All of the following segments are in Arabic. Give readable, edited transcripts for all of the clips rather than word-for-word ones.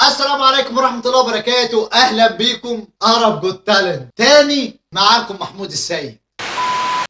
السلام عليكم ورحمة الله وبركاته. أهلا بيكم أرب جوت تالنت تاني. معاكم محمود السيد.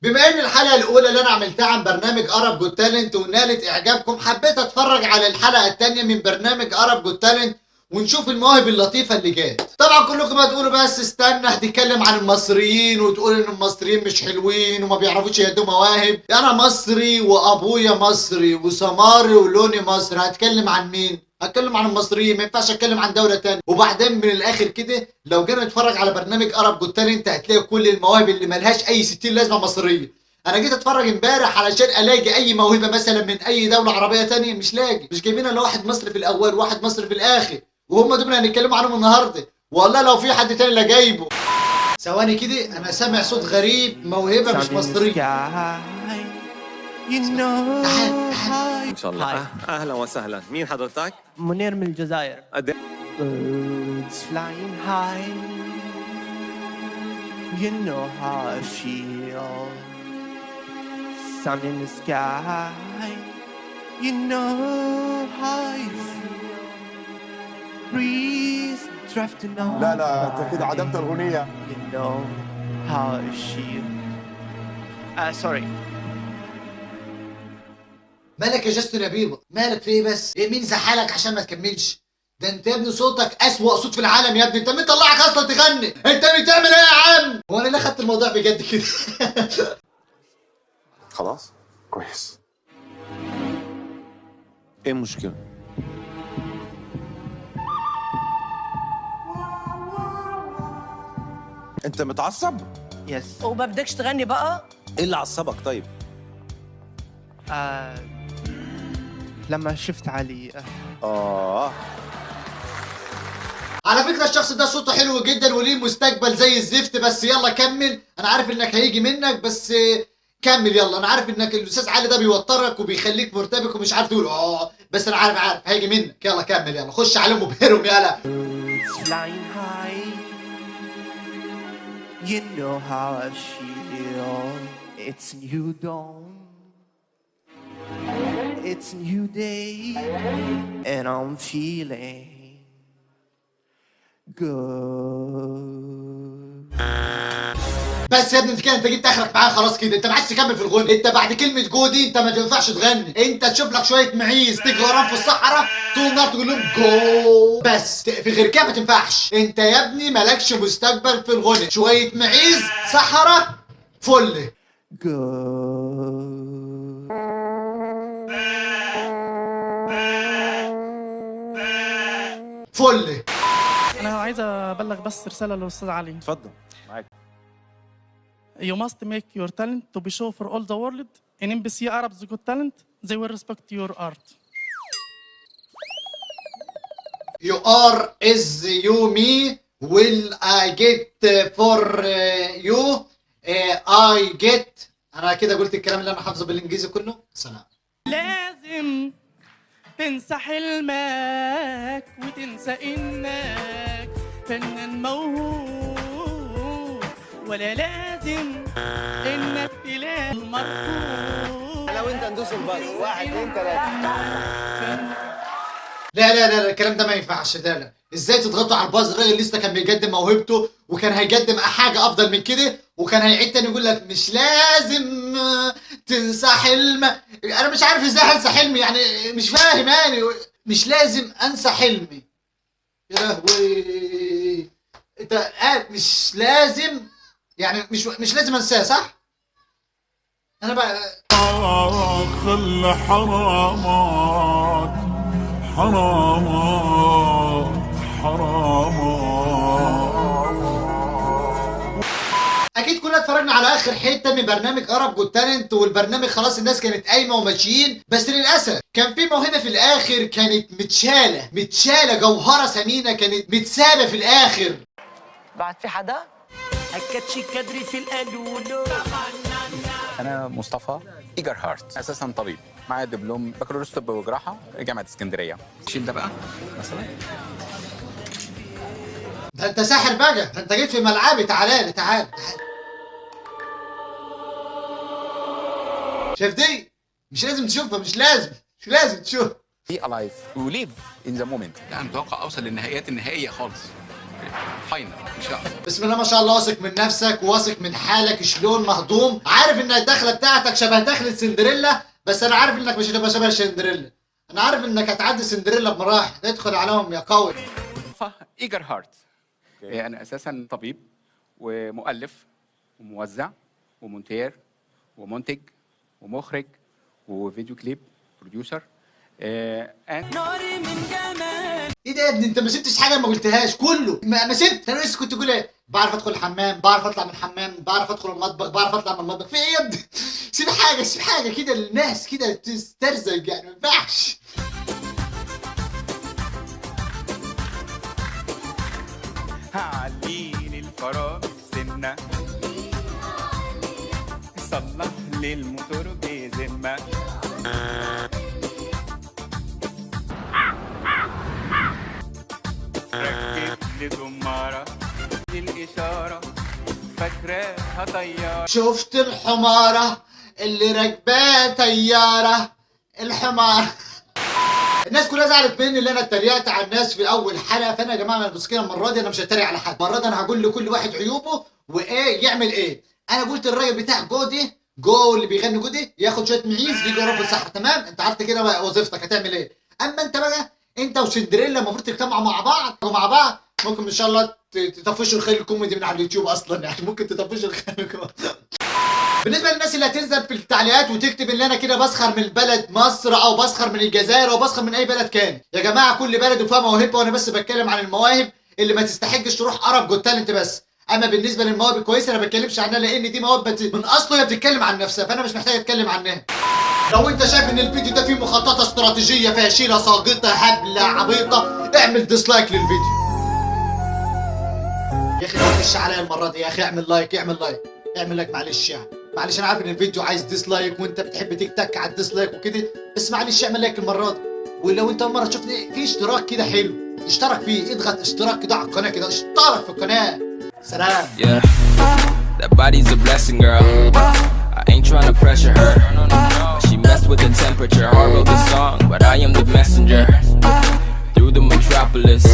بما ان الحلقة الأولى اللي أنا عملتها عن برنامج أرب جوت تالنت ونالت إعجابكم، حبيت أتفرج على الحلقة التانية من برنامج أرب جوت تالنت ونشوف المواهب اللطيفة اللي جات. طبعا كلكم هتقولوا بس استنى هتتكلم عن المصريين وتقول ان المصريين مش حلوين وما بيعرفوش يهدوا مواهب. انا مصري وابويا مصري وسماري ولوني مصري، هتكلم عن مين؟ هتكلم عن المصريين، ما ينفعش اتكلم عن دوله تانية. وبعدين من الاخر كده لو جينا نتفرج على برنامج ارب جوت تالنت هتلاقي كل المواهب اللي ملهاش اي 60 لازمه مصريه. انا جيت اتفرج امبارح علشان الاقي اي موهبه مثلا من اي دوله عربيه تانية، مش لاقي. مش جايبين الا واحد مصري في الاول وواحد مصري في الاخر، وهم دول اللي هنتكلم عنهم النهارده. والله لو في حد تاني اللي جايبه. ثواني كده، انا سامع صوت غريب، موهبه مش مصريه. تعال ان شاء الله. اهلا وسهلا. مين حضرتك؟ منير من الجزائر. Birds flying high, you know how I feel. Sun in the sky, you know how I feel. Breeze drifting on. لا انت كده عدمت الاغنيه. You know how I feel. Sorry. مالك يا جاستن يا بيبا؟ مالك في ايه بس؟ ايه مين زحلك عشان ما تكملش؟ ده انت يا ابني صوتك اسوأ صوت في العالم يا ابني، انت مين طلعك اصلا تغني؟ انت بتعمل ايه يا عم؟ هو انا ليه خدت الموضوع بجد كده؟ خلاص كويس. ايه المشكله؟ انت متعصب؟ Yes. وما بدكش تغني بقى؟ ايه اللي عصبك طيب؟ لما شفت علي على فكرة الشخص ده صوته حلو جدا وليه مستقبل زي الزفت، بس يلا كمل. انا عارف انك هيجي منك بس كمل يلا. انا عارف انك الاستاذ علي ده بيوترك وبيخليك مرتبك ومش عارف تقول بس انا عارف هيجي منك. يلا كمل يلا، خش عليهم وبهرهم يلا. Birds flying high, you know how I feel. It's new dawn, it's new day, and I'm feeling good. بس يا ابني انت كده انت جبت اخرك معايا خلاص كده، انت ما عادش تكمل في الغنى. انت بعد كلمه جو دي انت ما تنفعش تغني. انت تشوف لك شويه معيز تجري وراهم في الصحراء طول النهار تقول لهم جو بس، في غير كده ما تنفعش. انت يا ابني مالكش مستقبل في الغنى. شويه معيز صحراء فل Good. فل. أنا عايز أبلغ بس رسالة للأستاذ علي. اتفضل معاك. You must make your talent to be shown for all the world. In NBC Arabs Got Talent, they will respect your art. You are is you me will I get for you I get. انا كده قلت الكلام اللي انا حافظه بالانجليزي كله. سلام. لازم تنسى حلمك وتنسى إنك فنان موهوب، ولا لازم إنك تلاقي المرفوض. لو انت ندوس الباص 1 2 3. لا الكلام ده ما ينفعش. لا ازاي تضغطوا على الباز؟ الراجل لسه كان بيقدم موهبته وكان هيقدم حاجه افضل من كده، وكان هيعيد تاني يقول لك مش لازم تنسى حلمك. انا مش عارف ازاي هنسى حلمي، يعني مش فاهم يعني. مش لازم انسى حلمي. يا لهوي انت مش لازم، يعني مش لازم انساه صح؟ انا بقى خل حرامات حرامات اكيد كلنا اتفرجنا على اخر حته من برنامج ارب جوت تالنت، والبرنامج خلاص الناس كانت قايمه وماشيين، بس للاسف كان في موهبه في الاخر كانت متشاله جوهره ثمينه كانت متسابه في الاخر. بعد في حدا؟ أكدشي كدري في القالولو. أنا مصطفى إيجر هارت، أساساً طبيب، معايا دبلوم بكالوريوس طب وجراحة جامعة اسكندرية. شيل ده بقى مثلاً. ده انت ساحر بقى، ده انت جيت في ملعبي. تعال. شايف دي؟ مش لازم تشوفها، مش لازم تشوف. be alive وليف in the moment. يعني متوقع اوصل للنهائيات النهائيه خالص، فاينل ان شاء الله. بسم الله ما شاء الله، واثق من نفسك واثق من حالك، شلون مهضوم، عارف ان الدخله بتاعتك شبه دخله سندريلا، بس انا عارف انك مش هتبقى شبه سندريلا، انا عارف انك هتعدي سندريلا بمراحل، ادخل عليهم يا قوي. ايجر هارت. انا اساسا طبيب ومؤلف وموزع ومونتير ومنتج ومخرج وفيديو كليب بروديوسر. ايه ده يا ابني، انت ما سبتش حاجه ما قلتهاش، كله ما سبت. انا لسه كنت تقول ايه؟ بعرف ادخل الحمام، بعرف اطلع من الحمام، بعرف ادخل المطبخ، بعرف اطلع من المطبخ. في ايه يا ابني؟ سيب حاجه، سيب حاجه كده للناس كده تسترزق، يعني ما ينفعش. هعليل الفراغ سنة صلح للموتور بذمة. ركب لي زمارة للإشارة فاكراها طيارة. شفت الحماره اللي راكباه طياره، الحمار. الناس كلها زعلت مني اللي انا اتريقت على الناس في اول حلقه، فانا يا جماعه بص كده، المره دي انا مش هتريق على حد، المره دي انا هقول لكل واحد عيوبه وايه يعمل ايه. انا قلت الراجل بتاع جودي اللي بيغني جودي ياخد شويه معيز يجي يرفض صح، تمام؟ انت عرفت كده بقى وظيفتك هتعمل ايه. اما انت بقى، انت وسندريلا المفروض تجتمعوا مع بعض، ممكن ان شاء الله تطفشوا الخيل الكوميدي من على اليوتيوب اصلا، يعني ممكن تطفشوا الخيل الكوميدي. بالنسبه للناس اللي هتنزل في التعليقات وتكتب ان انا كده بسخر من البلد مصر او بسخر من الجزائر او بسخر من اي بلد كان، يا جماعه كل بلد وفيها موهبه، وانا بس بتكلم عن المواهب اللي ما تستحقش تروح عرب جوت تالنت بس. اما بالنسبه للمواهب الكويسه انا ما بتكلمش عنها، لان دي مواهب من اصله هي بتتكلم عن نفسها، فانا مش محتاج اتكلم عنها. لو انت شايف ان الفيديو ده فيه مخططه استراتيجيه فاشله ساقطه هبله عبيطه، اعمل ديسلايك للفيديو. يا اخي معلش عليا المره دي، يا اخي اعمل لايك، اعمل لايك معلش، يعني معلش انا عارف ان الفيديو عايز ديسلايك وانت بتحب تك على الديسلايك وكده، بس معلش اعمل لايك المره دي. ولو انت اول مره تشوفني في اشتراك كده حلو، اشترك فيه، اضغط اشتراك كده على القناه كده، اشترك في القناه. سلام. Yeah, that body's a blessing, girl. I ain't trying to pressure her. She messed with the temperature. I wrote the song, but I am the messenger. Through the metropolis.